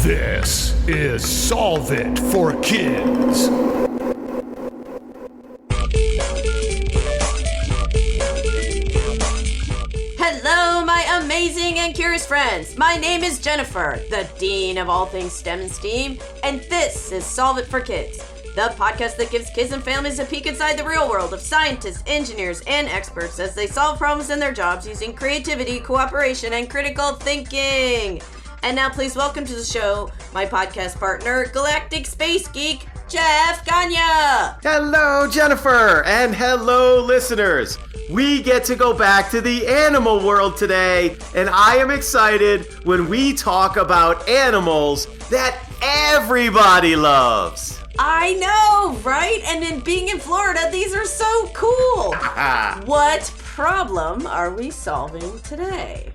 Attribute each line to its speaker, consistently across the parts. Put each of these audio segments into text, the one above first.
Speaker 1: This is Solve It for Kids.
Speaker 2: Hello, my amazing and curious friends. My name is Jennifer, the Dean of all things STEM and STEAM, and this is Solve It for Kids, the podcast that gives kids and families a peek inside the real world of scientists, engineers, and experts as they solve problems in their jobs using creativity, cooperation, and critical thinking. And now please welcome to the show my podcast partner, Galactic Space Geek, Jeff Gagne.
Speaker 3: Hello, Jennifer, and hello, listeners. We get to go back to the animal world today, and I am excited when we talk about animals that everybody loves.
Speaker 2: I know, right? And in being in Florida, these are so cool. What problem are we solving today?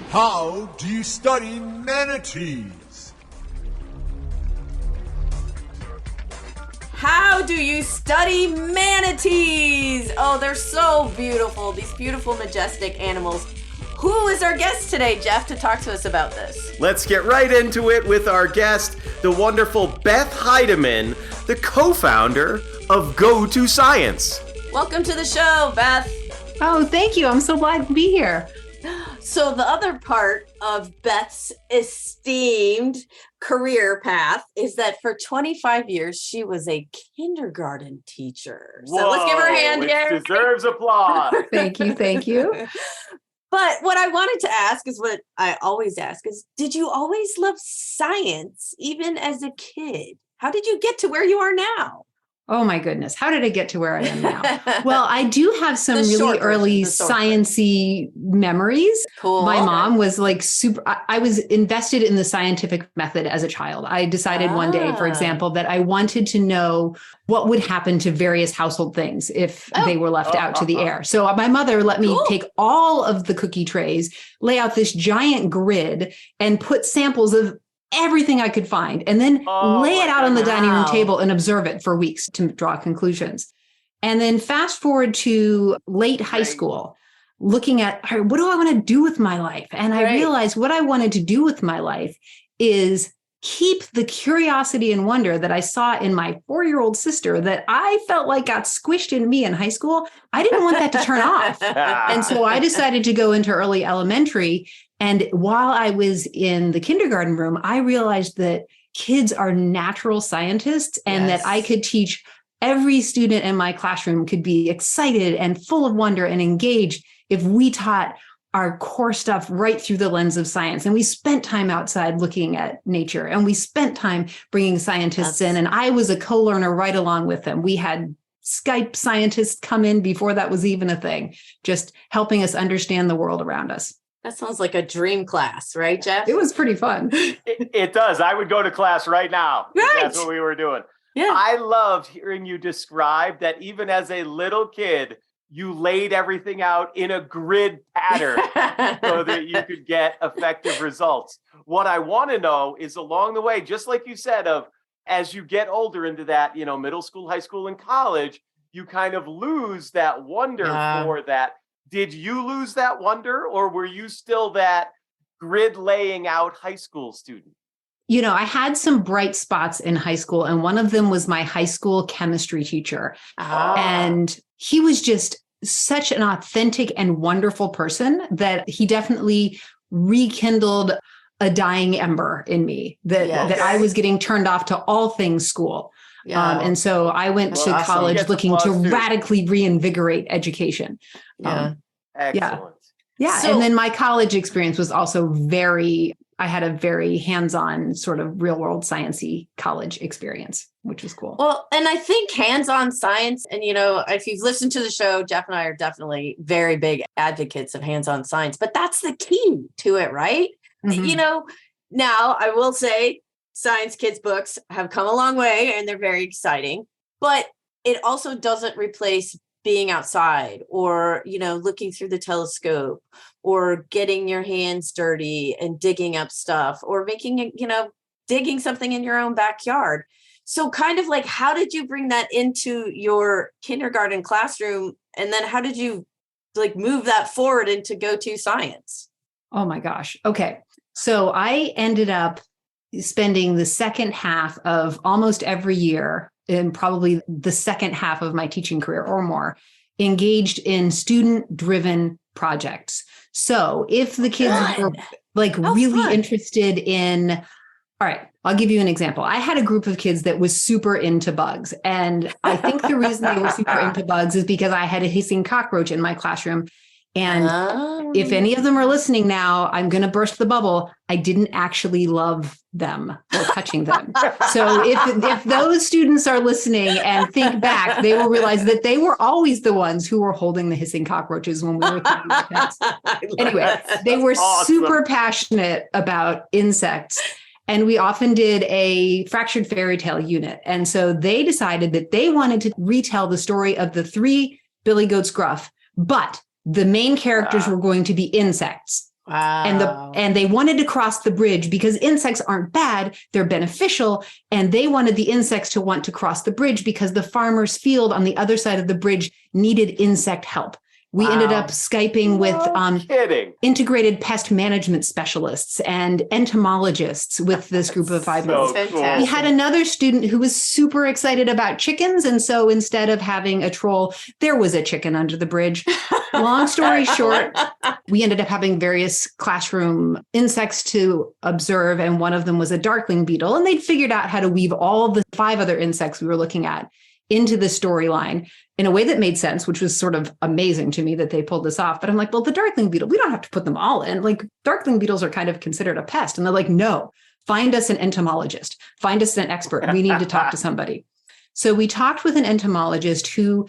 Speaker 1: How do you study manatees?
Speaker 2: How do you study manatees? Oh, they're so beautiful. These beautiful, majestic animals. Who is our guest today, Jeff, to talk to us about this?
Speaker 3: Let's get right into it with our guest, the wonderful Beth Heidemann, the co-founder of Go2 Science.
Speaker 2: Welcome to the show, Beth.
Speaker 4: Oh, thank you. I'm so glad to be here.
Speaker 2: So the other part of Beth's esteemed career path is that for 25 years, she was a kindergarten teacher. So let's give her a hand here.
Speaker 3: Which deserves applause.
Speaker 4: Thank you. Thank you.
Speaker 2: But what I wanted to ask is what I always ask is, did you always love science, even as a kid? How did you get to where you are now?
Speaker 4: Oh my goodness. How did I get to where I am now? Well, I do have some really early sciencey memories.
Speaker 2: Cool.
Speaker 4: My mom was like I was invested in the scientific method as a child. I decided one day, for example, that I wanted to know what would happen to various household things if they were left out to the air. So my mother let me take all of the cookie trays, lay out this giant grid, and put samples of everything I could find, and then lay it out on the dining room table and observe it for weeks to draw conclusions. And then fast forward to late high school, looking at, all right, what do I want to do with my life? And I realized what I wanted to do with my life is keep the curiosity and wonder that I saw in my 4-year-old sister that I felt like got squished in me in high school. I didn't want that to turn off. And so I decided to go into early elementary. And while I was in the kindergarten room, I realized that kids are natural scientists and that I could teach every student in my classroom could be excited and full of wonder and engaged if we taught our core stuff right through the lens of science. And we spent time outside looking at nature, and we spent time bringing scientists in. And I was a co-learner right along with them. We had Skype scientists come in before that was even a thing, just helping us understand the world around us.
Speaker 2: That sounds like a dream class, right, Jeff?
Speaker 4: It was pretty fun.
Speaker 3: It does. I would go to class right now.
Speaker 2: Right.
Speaker 3: That's what we were doing.
Speaker 2: Yeah.
Speaker 3: I loved hearing you describe that even as a little kid, you laid everything out in a grid pattern so that you could get effective results. What I want to know is along the way, just like you said, of as you get older into that, middle school, high school, and college, you kind of lose that wonder for that. Did you lose that wonder, or were you still that grid laying out high school student?
Speaker 4: I had some bright spots in high school, and one of them was my high school chemistry teacher. And he was just such an authentic and wonderful person that he definitely rekindled a dying ember in me that I was getting turned off to all things school. And so I went to college looking to radically reinvigorate education.
Speaker 3: Excellent.
Speaker 4: So, and then my college experience was also I had a very hands-on sort of real world sciencey college experience, which was cool.
Speaker 2: Well, and I think hands-on science, and if you've listened to the show, Jeff and I are definitely very big advocates of hands-on science, but that's the key to it, right? Mm-hmm. Now I will say science kids books have come a long way and they're very exciting, but it also doesn't replace being outside or, looking through the telescope or getting your hands dirty and digging up stuff or making, digging something in your own backyard. So kind of like, how did you bring that into your kindergarten classroom? And then how did you move that forward into Go2 Science?
Speaker 4: Oh my gosh. Okay. So I ended up spending the second half of almost every year, and probably the second half of my teaching career or more, engaged in student-driven projects. So if the kids were like really interested in, all right, I'll give you an example. I had a group of kids that was super into bugs. And I think the reason they were super into bugs is because I had a hissing cockroach in my classroom. And if any of them are listening now, I'm going to burst the bubble. I didn't actually love them or touching them. So if those students are listening and think back, they will realize that they were always the ones who were holding the hissing cockroaches when we were thinking about pets. Anyway, they were super passionate about insects. And we often did a fractured fairy tale unit. And so they decided that they wanted to retell the story of the 3 Billy Goats Gruff, but the main characters were going to be insects.
Speaker 2: Wow.
Speaker 4: And they wanted to cross the bridge because insects aren't bad, they're beneficial. And they wanted the insects to want to cross the bridge because the farmer's field on the other side of the bridge needed insect help. We ended up Skyping with integrated pest management specialists and entomologists with this group of 5 minutes.
Speaker 3: Cool.
Speaker 4: We had another student who was super excited about chickens. And so instead of having a troll, there was a chicken under the bridge. Long story short, we ended up having various classroom insects to observe. And one of them was a darkling beetle. And they'd figured out how to weave all the 5 other insects we were looking at into the storyline in a way that made sense, which was sort of amazing to me that they pulled this off. But I'm like, well, the darkling beetle, we don't have to put them all in. Like, darkling beetles are kind of considered a pest. And they're like, no, find us an entomologist, find us an expert. We need to talk to somebody. So we talked with an entomologist who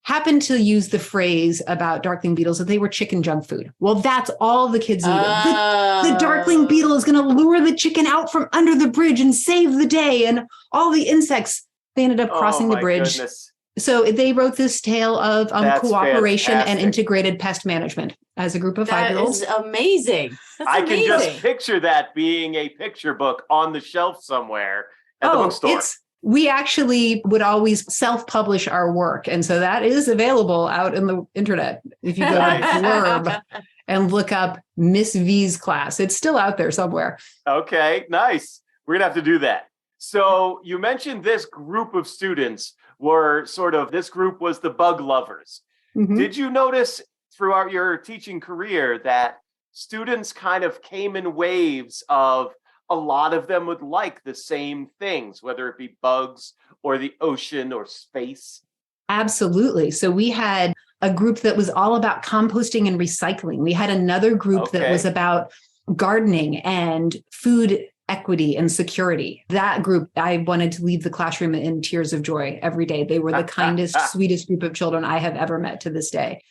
Speaker 4: happened to use the phrase about darkling beetles that they were chicken junk food. Well, that's all the kids needed. The darkling beetle is going to lure the chicken out from under the bridge and save the day. And all the insects, they ended up crossing the bridge.
Speaker 3: Goodness.
Speaker 4: So they wrote this tale of cooperation
Speaker 3: fantastic.
Speaker 4: and integrated pest management as a group of 5-year-olds.
Speaker 2: That is amazing.
Speaker 3: I can just picture that being a picture book on the shelf somewhere at the bookstore.
Speaker 4: We actually would always self-publish our work. And so that is available out in the internet. If you go to Blurb and look up Miss V's class, it's still out there somewhere.
Speaker 3: Okay, nice. We're going to have to do that. So you mentioned this group of students were this group was the bug lovers.
Speaker 4: Mm-hmm.
Speaker 3: Did you notice throughout your teaching career that students kind of came in waves of a lot of them would like the same things, whether it be bugs or the ocean or space?
Speaker 4: Absolutely. So we had a group that was all about composting and recycling. We had another group that was about gardening and food equity and security. That group, I wanted to leave the classroom in tears of joy every day. They were the kindest, sweetest group of children I have ever met to this day.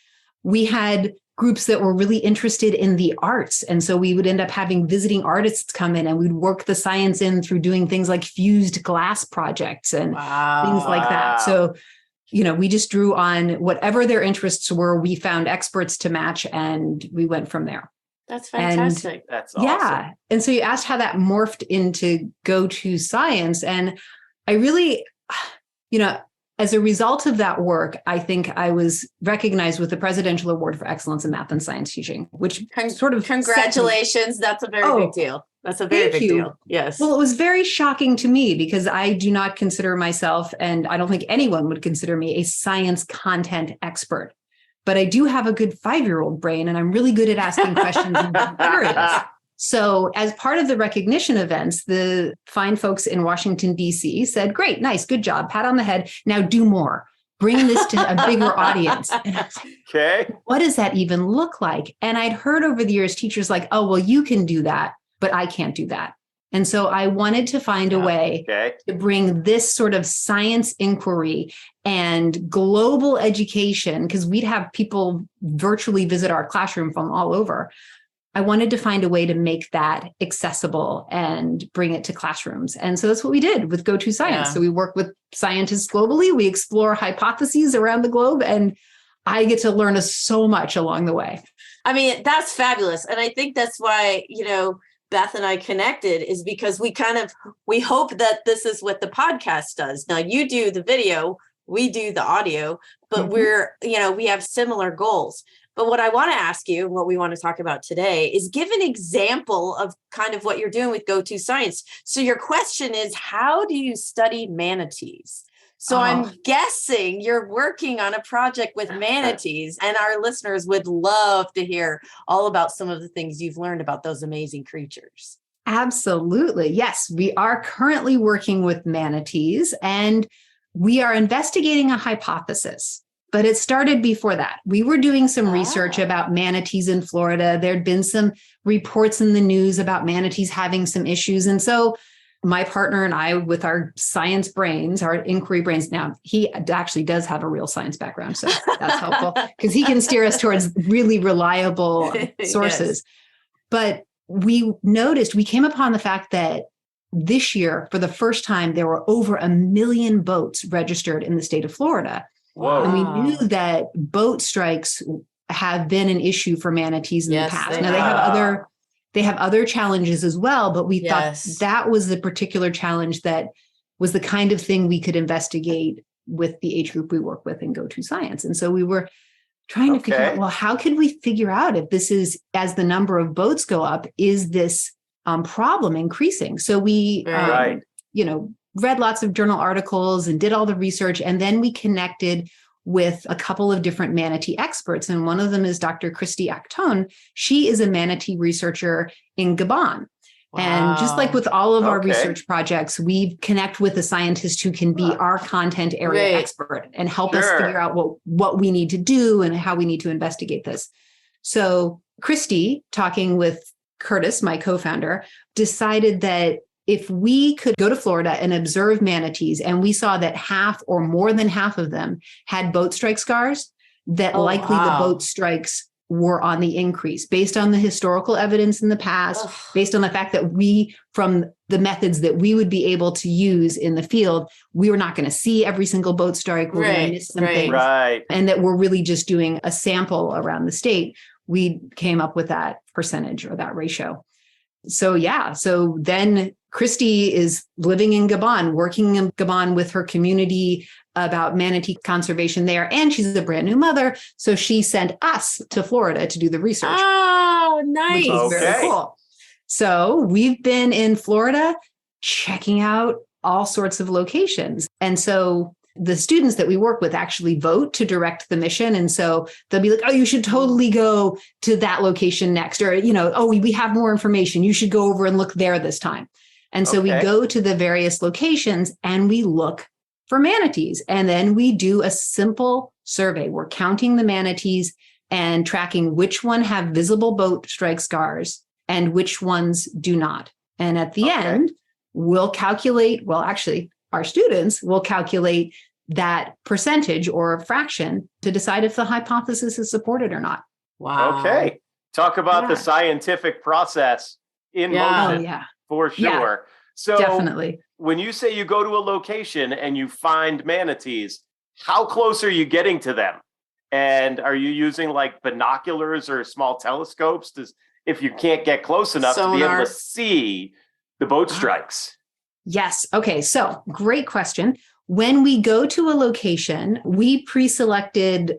Speaker 4: We had groups that were really interested in the arts. And so we would end up having visiting artists come in and we'd work the science in through doing things like fused glass projects and things like that. So, we just drew on whatever their interests were. We found experts to match and we went from there.
Speaker 2: That's fantastic.
Speaker 3: That's awesome.
Speaker 4: Yeah. And so you asked how that morphed into Go2 Science. And I really, as a result of that work, I think I was recognized with the Presidential Award for Excellence in Math and Science Teaching, which sort of
Speaker 2: congratulations. That's a very big deal. That's a very big deal. Yes.
Speaker 4: Well, it was very shocking to me because I do not consider myself, and I don't think anyone would consider me, a science content expert. But I do have a good 5-year-old brain and I'm really good at asking questions and being curious. So as part of the recognition events, the fine folks in Washington, D.C. said, great, nice, good job, pat on the head. Now do more. Bring this to a bigger audience. And I was like,
Speaker 3: okay.
Speaker 4: What does that even look like? And I'd heard over the years teachers like, oh, well, you can do that, but I can't do that. And so I wanted to find a way to bring this sort of science inquiry and global education, because we'd have people virtually visit our classroom from all over. I wanted to find a way to make that accessible and bring it to classrooms. And so that's what we did with Go2 Science. So we work with scientists globally. We explore hypotheses around the globe, and I get to learn so much along the way.
Speaker 2: I mean, that's fabulous. And I think that's why, Beth and I connected, is because we hope that this is what the podcast does. Now you do the video, we do the audio, but we have similar goals. But what I want to ask you, what we want to talk about today, is give an example of kind of what you're doing with Go2 Science. So your question is, how do you study manatees? So I'm guessing you're working on a project with manatees, and our listeners would love to hear all about some of the things you've learned about those amazing creatures.
Speaker 4: Absolutely. Yes, we are currently working with manatees, and we are investigating a hypothesis. But it started before that. We were doing some research about manatees in Florida. There'd been some reports in the news about manatees having some issues. And so my partner and I, with our science brains, our inquiry brains, now he actually does have a real science background, so that's helpful because he can steer us towards really reliable sources. Yes. But we came upon the fact that this year, for the first time, there were over 1 million boats registered in the state of Florida.
Speaker 3: Whoa.
Speaker 4: And we knew that boat strikes have been an issue for manatees in the past. Now they have other challenges as well, but we thought that was the particular challenge that was the kind of thing we could investigate with the age group we work with in Go2 Science. And so we were trying to figure out, well, how could we figure out if this is, as the number of boats go up, is this problem increasing? So we, read lots of journal articles and did all the research. And then we connected with a couple of different manatee experts. And one of them is Dr. Christy Acton. She is a manatee researcher in Gabon. Wow. And just like with all of our research projects, we connect with a scientist who can be our content area expert and help us figure out what we need to do and how we need to investigate this. So Christy, talking with Curtis, my co-founder, decided that if we could go to Florida and observe manatees, and we saw that half or more than half of them had boat strike scars, that likely the boat strikes were on the increase based on the historical evidence in the past, based on the fact that from the methods that we would be able to use in the field, we were not going to see every single boat strike. We're going to miss some things. And that we're really just doing a sample around the state. We came up with that percentage or that ratio. So then Christy is living in Gabon, working in Gabon with her community about manatee conservation there. And she's a brand new mother. So she sent us to Florida to do the research.
Speaker 2: Oh, nice.
Speaker 4: Which is very cool. So we've been in Florida checking out all sorts of locations. And so the students that we work with actually vote to direct the mission. And so they'll be like, oh, you should totally go to that location next. Or, we have more information. You should go over and look there this time. And so we go to the various locations and we look for manatees. And then we do a simple survey. We're counting the manatees and tracking which one have visible boat strike scars and which ones do not. And at the end, we'll calculate, our students will calculate that percentage or fraction to decide if the hypothesis is supported or not.
Speaker 2: Wow.
Speaker 3: Okay. Talk about the scientific process in motion. For sure.
Speaker 4: Yeah,
Speaker 3: so
Speaker 4: definitely.
Speaker 3: When you say you go to a location and you find manatees, how close are you getting to them? And are you using like binoculars or small telescopes if you can't get close enough to be able to see the boat strikes?
Speaker 4: Yes. Okay. So great question. When we go to a location, we pre-selected,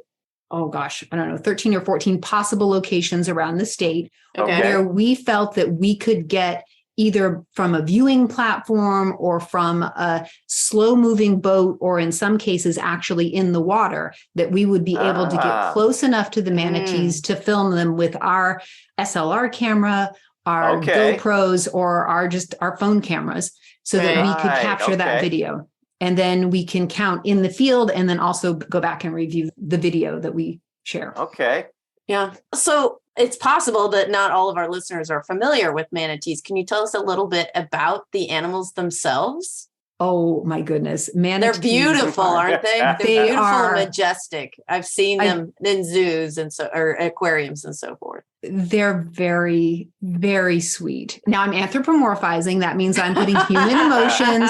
Speaker 4: 13 or 14 possible locations around the state where we felt that we could get either from a viewing platform or from a slow moving boat, or in some cases actually in the water, that we would be able to get close enough to the manatees to film them with our SLR camera, our GoPros, or our phone cameras, so that we could capture that video. And then we can count in the field and then also go back and review the video that we share.
Speaker 3: Okay.
Speaker 2: Yeah. So it's possible that not all of our listeners are familiar with manatees. Can you tell us a little bit about the animals themselves?
Speaker 4: Oh my goodness. Manatees.
Speaker 2: They're beautiful, aren't they? They're beautiful and majestic. I've seen them in zoos or aquariums and so forth.
Speaker 4: They're very, very sweet. Now I'm anthropomorphizing. That means I'm putting human emotions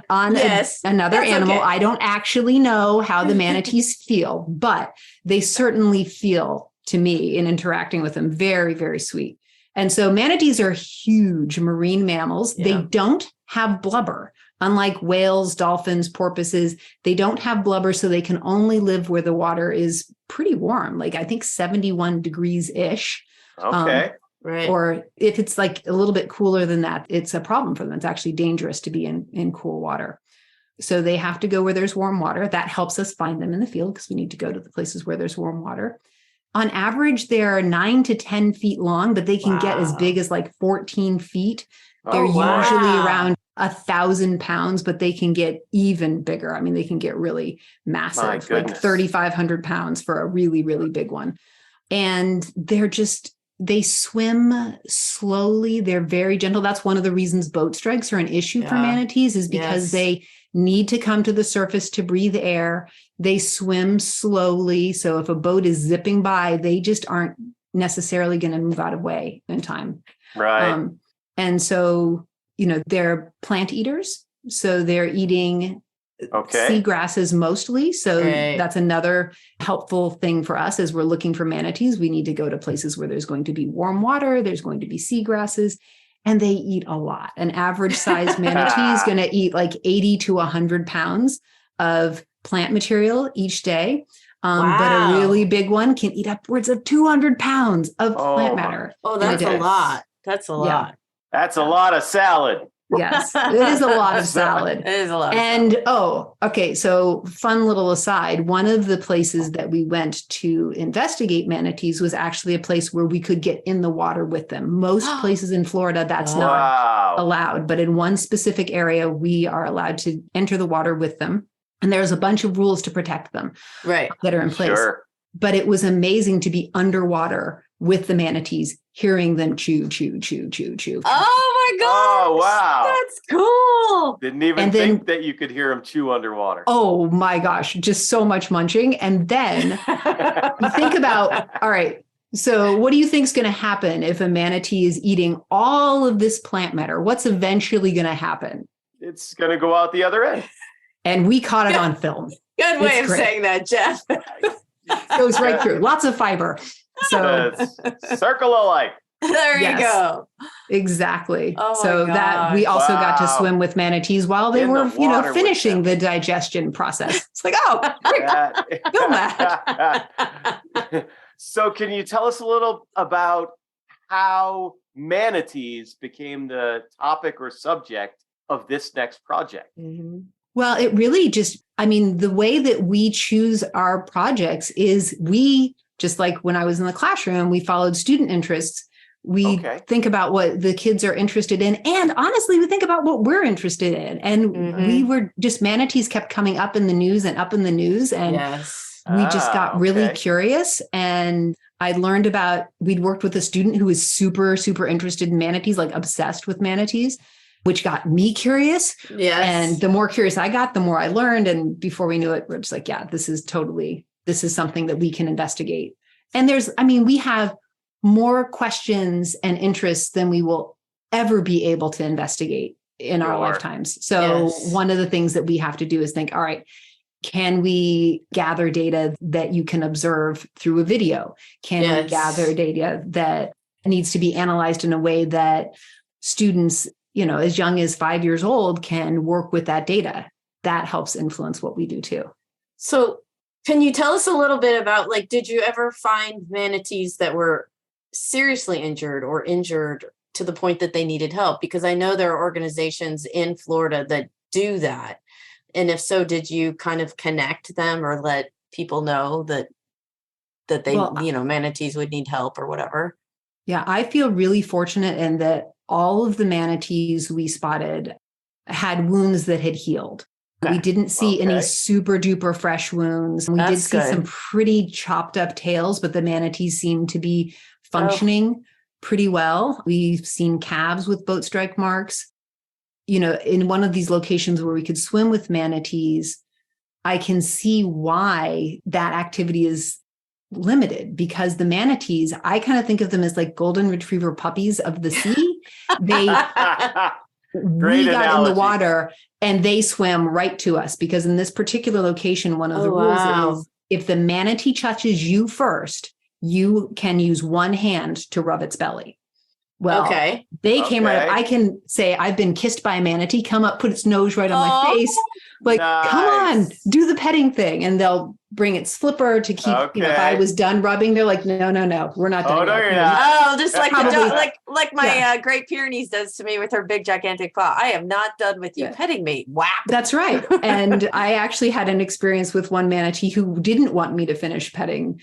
Speaker 4: on another animal. I don't actually know how the manatees feel, but they certainly feel, to me, in interacting with them, very, very sweet. And so manatees are huge marine mammals. They don't have blubber. Unlike whales, dolphins, porpoises, they don't have blubber, so they can only live where the water is pretty warm, like I think 71 degrees-ish.
Speaker 3: Okay.
Speaker 2: Right.
Speaker 4: Or if it's like a little bit cooler than that, it's a problem for them. It's actually dangerous to be in cool water. So they have to go where there's warm water. That helps us find them in the field because we need to go to the places where there's warm water. On average, they're 9 to 10 feet long, but they can get as big as like 14 feet. They're usually around 1,000 pounds, but they can get even bigger. I mean, they can get really massive, like 3,500 pounds for a really, really big one. And they swim slowly. They're very gentle. That's one of the reasons boat strikes are an issue for manatees, is because they need to come to the surface to breathe air. They swim slowly. So if a boat is zipping by, they just aren't necessarily going to move out of way in time.
Speaker 3: Right.
Speaker 4: And so, they're plant eaters. So they're eating sea grasses mostly. So that's another helpful thing for us as we're looking for manatees. We need to go to places where there's going to be warm water, there's going to be sea grasses, and they eat a lot. An average size manatee is going to eat like 80 to 100 pounds of plant material each day. But a really big one can eat upwards of 200 pounds of plant matter.
Speaker 2: Oh, that's a lot. That's a lot.
Speaker 4: Yeah.
Speaker 3: That's a lot of salad.
Speaker 4: Yes, it is a lot of salad.
Speaker 2: It is a lot.
Speaker 4: And so fun little aside, one of the places that we went to investigate manatees was actually a place where we could get in the water with them. Most places in Florida, that's not allowed, but in one specific area, we are allowed to enter the water with them. And there's a bunch of rules to protect them that are in place. Sure. But it was amazing to be underwater with the manatees, hearing them chew.
Speaker 2: Oh my God.
Speaker 3: Oh, wow.
Speaker 2: That's cool.
Speaker 3: Didn't even think that you could hear them chew underwater.
Speaker 4: Oh my gosh, just so much munching. And then you think about, all right, so what do you think is going to happen if a manatee is eating all of this plant matter? What's eventually going to happen?
Speaker 3: It's going to go out the other end.
Speaker 4: And we caught it on film.
Speaker 2: Good way of saying that, Jeff.
Speaker 4: Goes right through. Lots of fiber. So
Speaker 3: circle of life.
Speaker 2: There you go.
Speaker 4: Exactly.
Speaker 2: Oh
Speaker 4: so that we also got to swim with manatees while they were, finishing the digestion process. It's like, film that.
Speaker 3: So can you tell us a little about how manatees became the topic or subject of this next project?
Speaker 2: Mm-hmm.
Speaker 4: Well, it really the way that we choose our projects is just like when I was in the classroom, we followed student interests. We think about what the kids are interested in. And honestly, we think about what we're interested in. And we were manatees kept coming up in the news. And we just got really curious. And I learned we'd worked with a student who was super, super interested in manatees, like obsessed with manatees, which got me curious.
Speaker 2: Yes.
Speaker 4: And the more curious I got, the more I learned. And before we knew it, we're just like, this is something that we can investigate. And we have more questions and interests than we will ever be able to investigate in our lifetimes. So one of the things that we have to do is think, all right, can we gather data that you can observe through a video? Can we gather data that needs to be analyzed in a way that students, as young as 5 years old can work with that data? That helps influence what we do too.
Speaker 2: So can you tell us a little bit about, did you ever find manatees that were seriously injured or injured to the point that they needed help? Because I know there are organizations in Florida that do that. And if so, did you kind of connect them or let people know that they, manatees would need help or whatever?
Speaker 4: Yeah, I feel really fortunate in that all of the manatees we spotted had wounds that had healed. We didn't see any super duper fresh wounds. We did see some pretty chopped up tails, but the manatees seemed to be functioning pretty well. We've seen calves with boat strike marks. In one of these locations where we could swim with manatees, I can see why that activity is limited, because the manatees, I kind of think of them as like golden retriever puppies of the sea. We got in the water and they swam right to us, because in this particular location, one of the rules is if the manatee touches you first, you can use one hand to rub its belly. Well,
Speaker 2: Okay.
Speaker 4: they came right up.
Speaker 3: Okay.
Speaker 4: I can say I've been kissed by a manatee, come up, put its nose right on my face. Like, come on,
Speaker 3: Nice.
Speaker 4: do the petting thing. And they'll bring its flipper to keep, if I
Speaker 3: Okay.
Speaker 4: was done rubbing, they're like, no, we're not done
Speaker 3: Oh, no,
Speaker 4: yet.
Speaker 3: you're not.
Speaker 2: Oh, just like the
Speaker 4: Probably.
Speaker 2: dog, like my Great Pyrenees does to me with her big gigantic paw. I am not done with you petting me. Wow.
Speaker 4: That's right. And I actually had an experience with one manatee who didn't want me to finish petting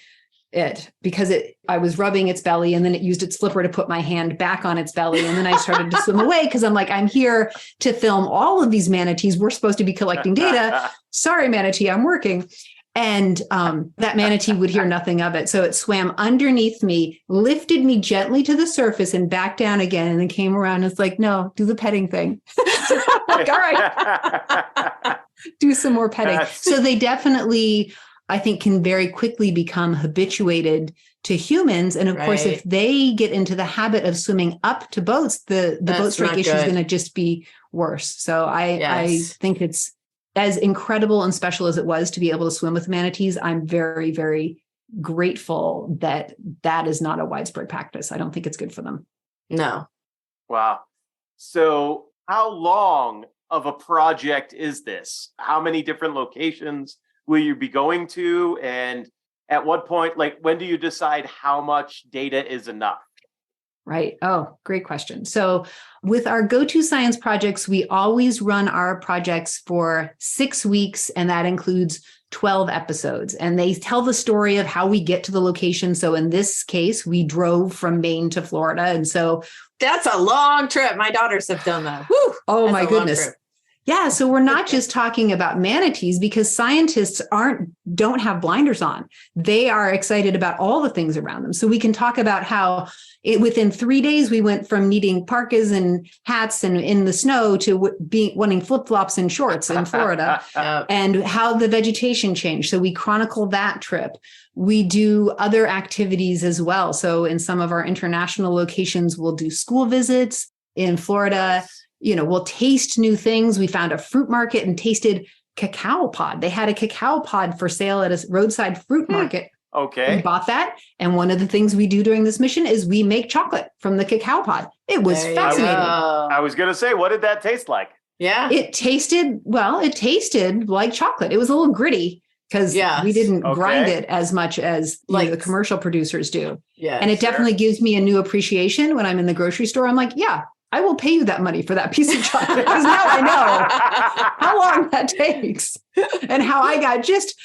Speaker 4: it because I was rubbing its belly and then it used its flipper to put my hand back on its belly. And then I started to swim away because I'm like, I'm here to film all of these manatees. We're supposed to be collecting data. Sorry, manatee, I'm working. And that manatee would hear nothing of it. So it swam underneath me, lifted me gently to the surface and back down again. And then came around and it's like, no, do the petting thing. Like, all right, do some more petting. So they definitely, I think, can very quickly become habituated to humans. And of course, if they get into the habit of swimming up to boats, the boat strike issue is going to just be worse. So I think it's as incredible and special as it was to be able to swim with manatees. I'm very, very grateful that that is not a widespread practice. I don't think it's good for them.
Speaker 2: No.
Speaker 3: Wow. So how long of a project is this? How many different locations will you be going to? And at what point, like, when do you decide how much data is enough?
Speaker 4: Right. Oh, great question. So with our Go2 Science projects, we always run our projects for 6 weeks, and that includes 12 episodes. And they tell the story of how we get to the location. So in this case, we drove from Maine to Florida. And so
Speaker 2: that's a long trip. My daughters have done that. Whew,
Speaker 4: oh my goodness. Yeah. So we're not just talking about manatees because scientists don't have blinders on. They are excited about all the things around them. So we can talk about how within 3 days, we went from needing parkas and hats and in the snow to wanting flip-flops and shorts in Florida and how the vegetation changed. So we chronicle that trip. We do other activities as well. So in some of our international locations, we'll do school visits. In Florida, we'll taste new things. We found a fruit market and tasted cacao pod. They had a cacao pod for sale at a roadside fruit market.
Speaker 3: Okay.
Speaker 4: We bought that. And one of the things we do during this mission is we make chocolate from the cacao pod. It was fascinating.
Speaker 3: I was going to say, what did that taste like?
Speaker 2: Yeah.
Speaker 4: It tasted like chocolate. It was a little gritty because we didn't grind it as much as the commercial producers do. Yeah. And it definitely gives me a new appreciation when I'm in the grocery store. I'm like, yeah, I will pay you that money for that piece of chocolate because now I know how long that takes and how I got just,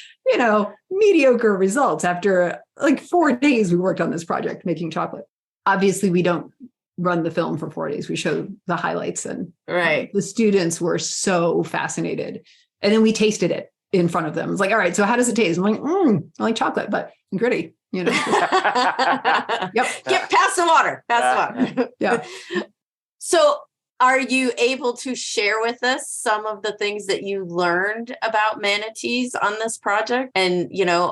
Speaker 4: mediocre results after like 4 days we worked on this project making chocolate. Obviously, we don't run the film for 4 days. We show the highlights and the students were so fascinated. And then we tasted it in front of them. It's like, all right, so how does it taste? I'm like, I like chocolate, but gritty, Yep.
Speaker 2: Get past the water.
Speaker 4: Yeah.
Speaker 2: So are you able to share with us some of the things that you learned about manatees on this project and,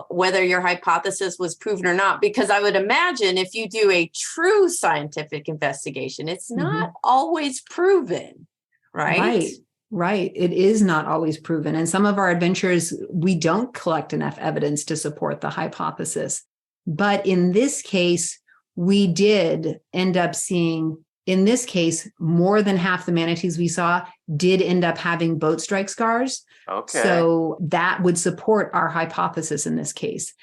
Speaker 2: whether your hypothesis was proven or not? Because I would imagine if you do a true scientific investigation, it's not always proven, right?
Speaker 4: Right. It is not always proven. And some of our adventures, we don't collect enough evidence to support the hypothesis. But in this case, we did end up seeing, in this case, more than half the manatees we saw did end up having boat strike scars.
Speaker 3: Okay.
Speaker 4: So that would support our hypothesis in this case.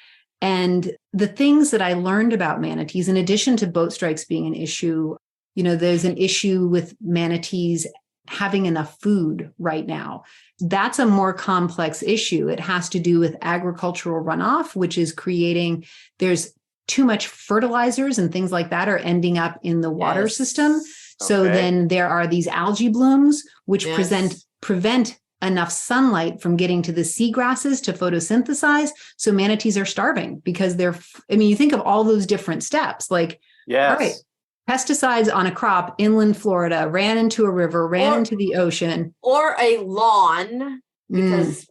Speaker 4: And the things that I learned about manatees, in addition to boat strikes being an issue, there's an issue with manatees having enough food right now. That's a more complex issue. It has to do with agricultural runoff, which is there's too much fertilizers and things like that are ending up in the water system. So then there are these algae blooms, which prevent enough sunlight from getting to the seagrasses to photosynthesize. So manatees are starving because you think of all those different steps, like, all right, pesticides on a crop, inland Florida, ran into a river, into the ocean.
Speaker 2: Or a lawn, because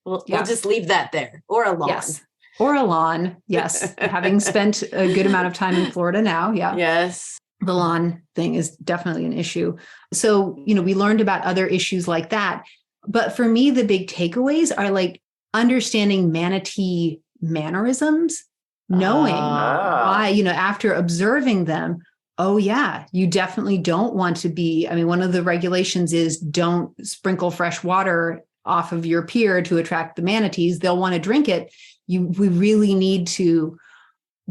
Speaker 2: we'll just leave that there. Or a lawn.
Speaker 4: Yes. Or a lawn. Yes. Having spent a good amount of time in Florida now. Yeah.
Speaker 2: Yes.
Speaker 4: The lawn thing is definitely an issue. So, we learned about other issues like that. But for me, the big takeaways are like understanding manatee mannerisms, knowing why, after observing them, Oh, yeah. You definitely don't want to be. I mean, one of the regulations is don't sprinkle fresh water off of your pier to attract the manatees. They'll want to drink it. We really need to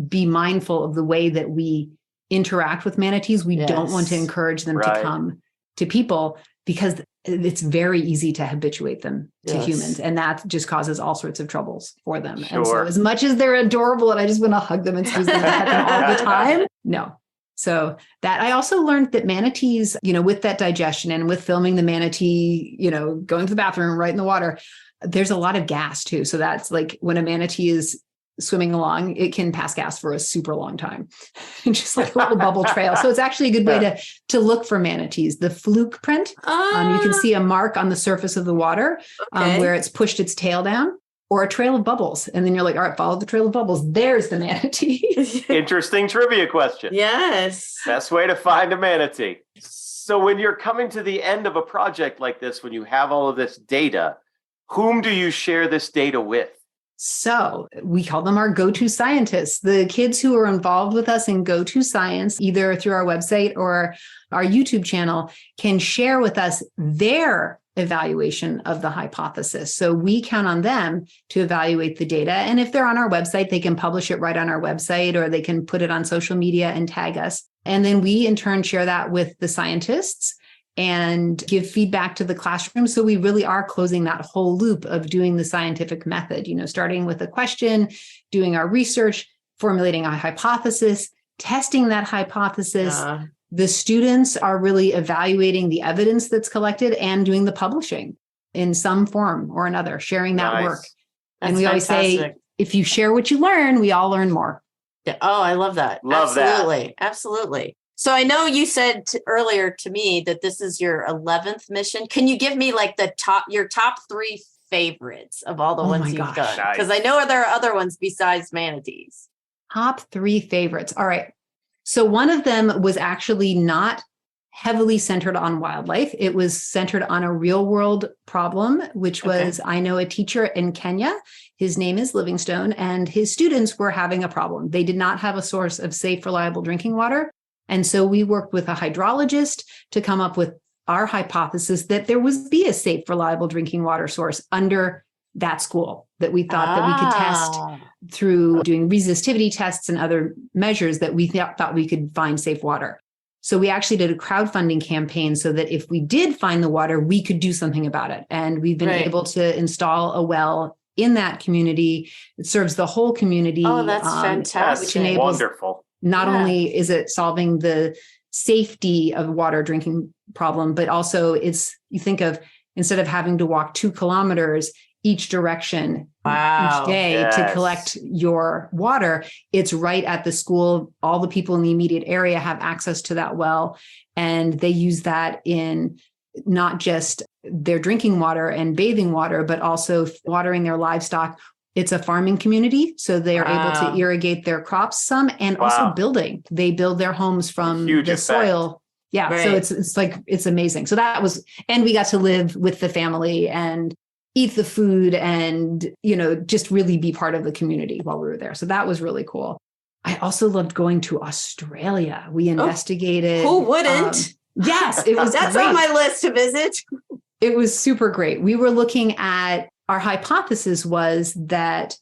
Speaker 4: be mindful of the way that we interact with manatees. We don't want to encourage them to come to people because it's very easy to habituate them to humans. And that just causes all sorts of troubles for them. And so as much as they're adorable and I just want to hug them and squeeze them and pet them all the time, no. So that I also learned that manatees, with that digestion and with filming the manatee, going to the bathroom right in the water, there's a lot of gas too. So that's like when a manatee is swimming along, it can pass gas for a super long time, just like a little bubble trail. So it's actually a good way to look for manatees. The fluke print, you can see a mark on the surface of the water where it's pushed its tail down, or a trail of bubbles. And then you're like, all right, follow the trail of bubbles. There's the manatee.
Speaker 3: Interesting trivia question.
Speaker 2: Yes.
Speaker 3: Best way to find a manatee. So when you're coming to the end of a project like this, when you have all of this data, whom do you share this data with?
Speaker 4: So we call them our Go2 scientists. The kids who are involved with us in Go2 Science, either through our website or our YouTube channel, can share with us their evaluation of the hypothesis. So we count on them to evaluate the data. And if they're on our website, they can publish it right on our website, or they can put it on social media and tag us. And then we in turn share that with the scientists and give feedback to the classroom. So we really are closing that whole loop of doing the scientific method, starting with a question, doing our research, formulating a hypothesis, testing that hypothesis. The students are really evaluating the evidence that's collected and doing the publishing in some form or another, sharing that work. And we always say, if you share what you learn, we all learn more.
Speaker 2: Yeah. Oh, I love that. Absolutely. Absolutely. So I know you said earlier to me that this is your 11th mission. Can you give me like your top 3 favorites of all the ones you've done? Because I know there are other ones besides manatees.
Speaker 4: Top 3 favorites. All right. So one of them was actually not heavily centered on wildlife. It was centered on a real world problem, which was, I know a teacher in Kenya, his name is Livingstone, and his students were having a problem. They did not have a source of safe, reliable drinking water. And so we worked with a hydrologist to come up with our hypothesis that there would be a safe, reliable drinking water source under that school that we thought that we could test through doing resistivity tests and other measures that we thought we could find safe water. So we actually did a crowdfunding campaign so that if we did find the water, we could do something about it. And we've been able to install a well in that community. It serves the whole community.
Speaker 2: Oh, that's fantastic.
Speaker 4: Which enables
Speaker 3: wonderful.
Speaker 4: Not only is it solving the safety of water drinking problem, but also you think of, instead of having to walk 2 kilometers each direction each day to collect your water, it's right at the school. All the people in the immediate area have access to that well, and they use that in not just their drinking water and bathing water, but also watering their livestock. It's a farming community, so they are able to irrigate their crops some, and also building. They build their homes from the soil. Yeah. So it's amazing. So that was, and we got to live with the family and eat the food and, just really be part of the community while we were there. So that was really cool. I also loved going to Australia. We investigated.
Speaker 2: Who wouldn't?
Speaker 4: Yes, it was
Speaker 2: That's
Speaker 4: great.
Speaker 2: on my list to visit.
Speaker 4: It was super great. We were looking at, our hypothesis was that,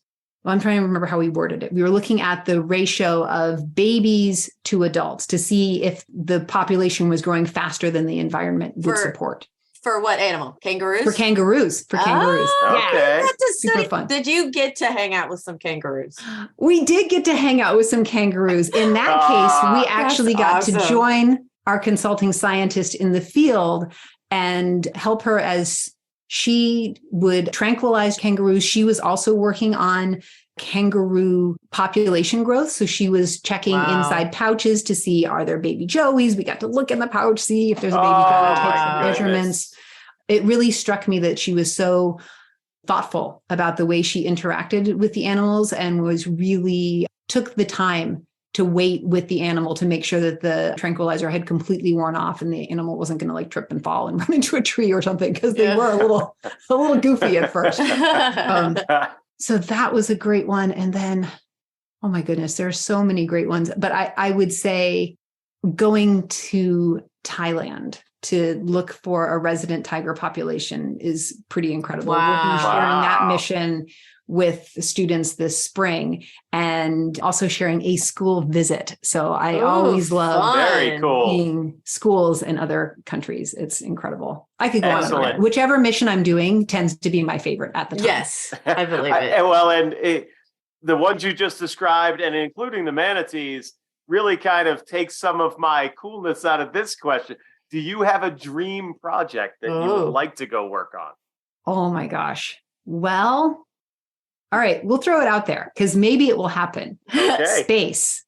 Speaker 4: I'm trying to remember how we worded it. We were looking at the ratio of babies to adults to see if the population was growing faster than the environment would support.
Speaker 2: For what animal? Kangaroos?
Speaker 4: For kangaroos.
Speaker 3: Okay.
Speaker 4: Super fun.
Speaker 2: Did you get to hang out with some kangaroos?
Speaker 4: We did get to hang out with some kangaroos. In that case, we actually got to join our consulting scientist in the field and help her as she would tranquilize kangaroos. She was also working on kangaroo population growth. So she was checking inside pouches to see, are there baby joeys? We got to look in the pouch, see if there's a baby joey, take some measurements. It really struck me that she was so thoughtful about the way she interacted with the animals and took the time to wait with the animal to make sure that the tranquilizer had completely worn off and the animal wasn't going to trip and fall and run into a tree or something, because they were a little goofy at first. So that was a great one. And then, oh my goodness, there are so many great ones. But I would say going to Thailand to look for a resident tiger population is pretty incredible. We'll be sharing that mission with students this spring, and also sharing a school visit. So I always love
Speaker 3: very cool
Speaker 4: seeing schools in other countries. It's incredible. I could go on and on.
Speaker 3: Excellent.
Speaker 4: Whichever mission I'm doing tends to be my favorite at the time.
Speaker 2: Yes, I believe it.
Speaker 3: The ones you just described, and including the manatees, really kind of takes some of my coolness out of this question. Do you have a dream project that you would like to go work on?
Speaker 4: Oh my gosh. Well, all right, we'll throw it out there because maybe it will happen.
Speaker 3: Okay.
Speaker 4: Space.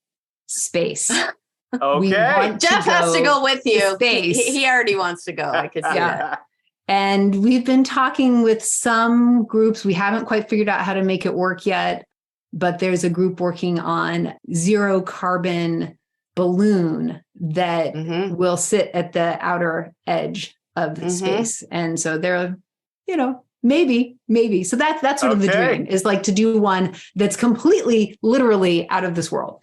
Speaker 3: Okay.
Speaker 2: Jeff has to go with you.
Speaker 4: Space.
Speaker 2: He already wants to go. I could see that.
Speaker 4: And we've been talking with some groups. We haven't quite figured out how to make it work yet, but there's a group working on zero carbon balloon that will sit at the outer edge of the space. And so they're, maybe. So that's sort of the dream, is like to do one that's completely, literally out of this world.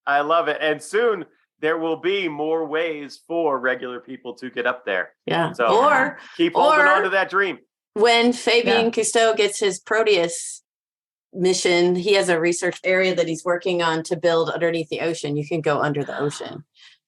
Speaker 3: I love it. And soon there will be more ways for regular people to get up there.
Speaker 2: Yeah.
Speaker 3: So keep holding on to that dream.
Speaker 2: When Fabien Cousteau gets his Proteus mission, he has a research area that he's working on to build underneath the ocean. You can go under the ocean.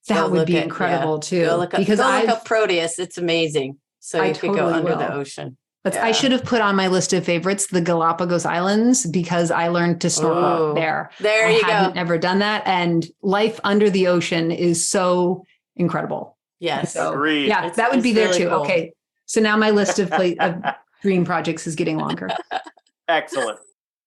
Speaker 4: That would be incredible too.
Speaker 2: Go look up Proteus. It's amazing. So you could go under the ocean.
Speaker 4: I should have put on my list of favorites the Galapagos Islands, because I learned to snorkel there.
Speaker 2: There you go. I
Speaker 4: haven't ever done that. And life under the ocean is so incredible.
Speaker 2: Yes.
Speaker 4: So,
Speaker 3: agreed.
Speaker 4: Yeah, that would be there
Speaker 2: really
Speaker 4: too.
Speaker 2: cool.
Speaker 4: Okay. So now my list of dream projects is getting longer.
Speaker 3: Excellent.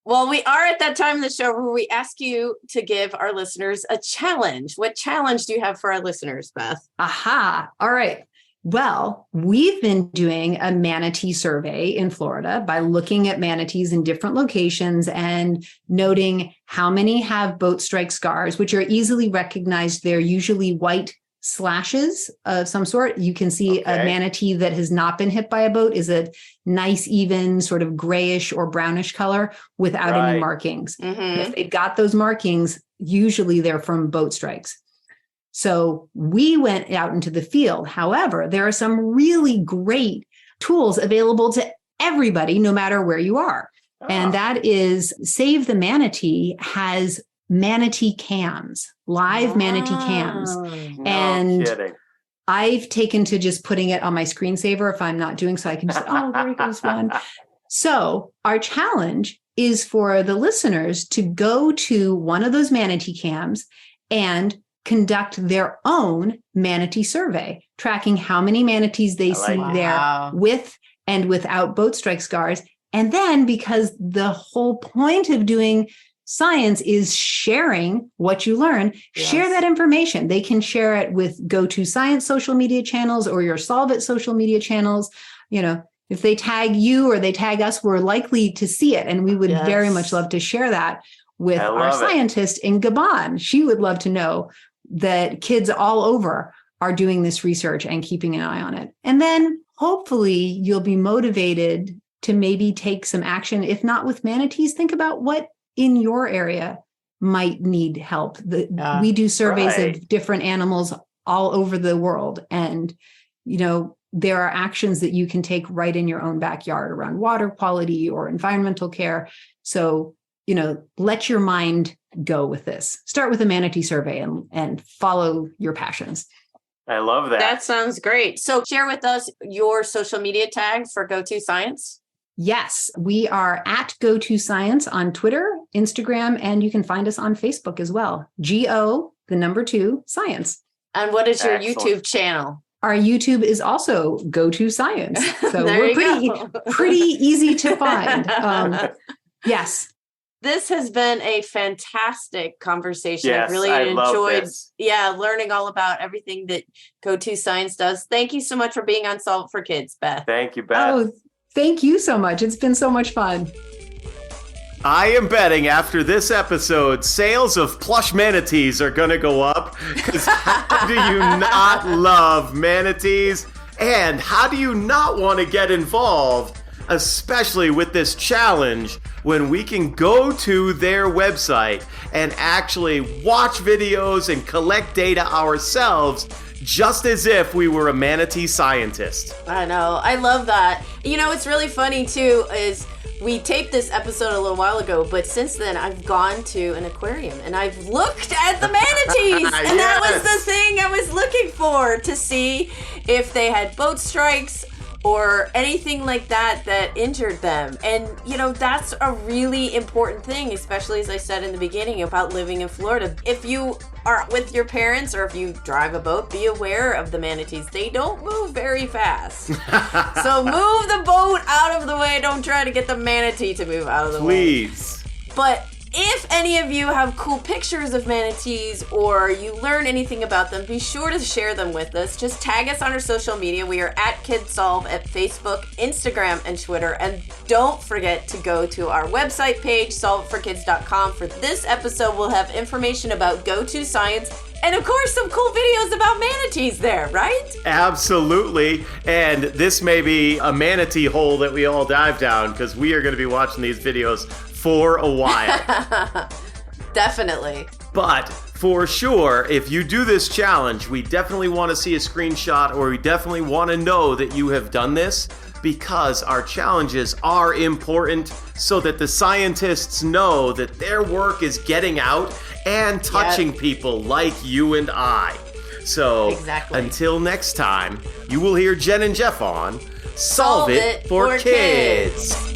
Speaker 2: Well, we are at that time in the show where we ask you to give our listeners a challenge. What challenge do you have for our listeners, Beth?
Speaker 4: Aha. All right. Well, we've been doing a manatee survey in Florida by looking at manatees in different locations and noting how many have boat strike scars, which are easily recognized. They're usually white slashes of some sort. You can see a manatee that has not been hit by a boat is a nice, even sort of grayish or brownish color without any markings. If they've got those markings, usually they're from boat strikes. So we went out into the field. However, there are some really great tools available to everybody, no matter where you are. And that is Save the Manatee has manatee cams, live manatee cams. And
Speaker 3: kidding.
Speaker 4: I've taken to just putting it on my screensaver if I'm not doing so. I can just, there goes one. So our challenge is for the listeners to go to one of those manatee cams and conduct their own manatee survey, tracking how many manatees they see there with and without boat strike scars. And then, because the whole point of doing science is sharing what you learn, share that information. They can share it with Go2 Science social media channels or your Solve It social media channels. If they tag you or they tag us, we're likely to see it. And we would very much love to share that with our scientist in Gabon. She would love to know that kids all over are doing this research and keeping an eye on it. And then hopefully you'll be motivated to maybe take some action. If not with manatees, think about what in your area might need help. We do surveys of different animals all over the world. And, there are actions that you can take right in your own backyard around water quality or environmental care. So, let your mind go with this. Start with a manatee survey and follow your passions.
Speaker 3: I love that.
Speaker 2: That sounds great. So share with us your social media tag for Go2 Science.
Speaker 4: Yes, we are at Go2 Science on Twitter, Instagram, and you can find us on Facebook as well. Go2 Science.
Speaker 2: And what is your YouTube channel?
Speaker 4: Our YouTube is also Go2 Science. So we're pretty easy to find. Yes.
Speaker 2: This has been a fantastic conversation.
Speaker 3: Yes,
Speaker 2: I've really
Speaker 3: I
Speaker 2: enjoyed learning all about everything that Go2 Science does. Thank you so much for being on Solve for Kids, Beth.
Speaker 3: Thank you, Beth.
Speaker 4: Oh, thank you so much. It's been so much fun.
Speaker 3: I am betting after this episode, sales of plush manatees are going to go up. Because how do you not love manatees? And how do you not want to get involved? especially with this challenge when we can go to their website and actually watch videos and collect data ourselves, just as if we were a manatee scientist.
Speaker 2: I know. I love that. You know, what's really funny too is we taped this episode a little while ago, but since then I've gone to an aquarium and I've looked at the manatees. And that was the thing I was looking for, to see if they had boat strikes or anything like that that injured them. And, you know, that's a really important thing, especially as I said in the beginning about living in Florida. If you are with your parents or if you drive a boat, be aware of the manatees. They don't move very fast. So move the boat out of the way. Don't try to get the manatee to move out of the way.
Speaker 3: Please.
Speaker 2: But if any of you have cool pictures of manatees or you learn anything about them, be sure to share them with us. Just tag us on our social media. We are at KidSolve at Facebook, Instagram, and Twitter. And don't forget to go to our website page, solveitforkids.com. For this episode, we'll have information about Go2 Science and, of course, some cool videos about manatees there, right?
Speaker 3: Absolutely. And this may be a manatee hole that we all dive down, because we are going to be watching these videos for a while.
Speaker 2: Definitely.
Speaker 3: But for sure, if you do this challenge, we definitely want to see a screenshot, or we definitely want to know that you have done this, because our challenges are important so that the scientists know that their work is getting out and touching people like you and I. So until next time, you will hear Jen and Jeff on Solve It for Kids.